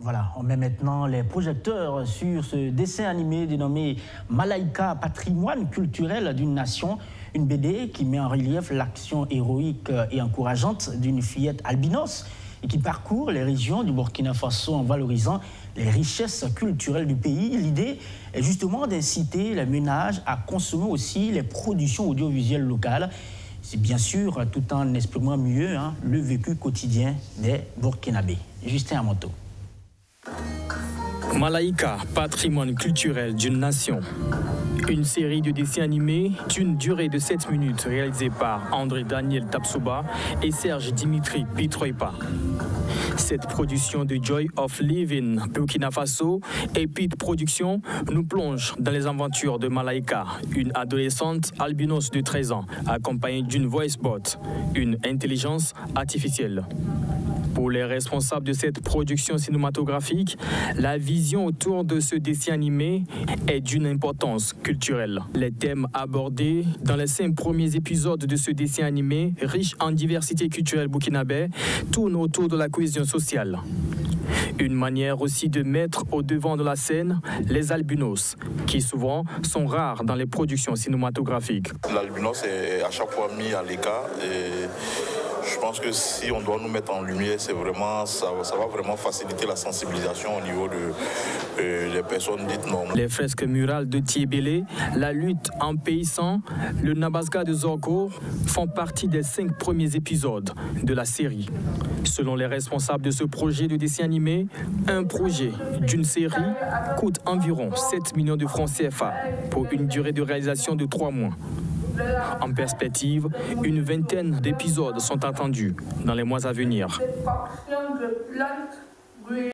Voilà, on met maintenant les projecteurs sur ce dessin animé dénommé Malaika, patrimoine culturel d'une nation, une BD qui met en relief l'action héroïque et encourageante d'une fillette albinos et qui parcourt les régions du Burkina Faso en valorisant les richesses culturelles du pays. L'idée est justement d'inciter les ménages à consommer aussi les productions audiovisuelles locales. C'est bien sûr tout en exprimant mieux le vécu quotidien des Burkinabés. Justin Amoto. Malaika, patrimoine culturel d'une nation. Une série de dessins animés d'une durée de 7 minutes réalisée par André Daniel Tapsouba et Serge Dimitri Pitroipa. Cette production de Joy of Living Burkina Faso et Pit Productions nous plonge dans les aventures de Malaika, une adolescente albinos de 13 ans, accompagnée d'une voice bot, une intelligence artificielle. Pour les responsables de cette production cinématographique, la vision autour de ce dessin animé est d'une importance culturelle. Les thèmes abordés dans les 5 premiers épisodes de ce dessin animé, riche en diversité culturelle burkinabé, tournent autour de la cohésion sociale. Une manière aussi de mettre au devant de la scène les albinos, qui souvent sont rares dans les productions cinématographiques. L'albinos est à chaque fois mis à l'écart et je pense que si on doit nous mettre en lumière, ça va vraiment faciliter la sensibilisation au niveau des personnes dites normales. Les fresques murales de Tiébélé, la lutte en paysan, le Nabaska de Zorgo font partie des 5 premiers épisodes de la série. Selon les responsables de ce projet de dessin animé, un projet d'une série coûte environ 7 millions de francs CFA pour une durée de réalisation de 3 mois. En perspective, une vingtaine d'épisodes sont attendus dans les mois à venir.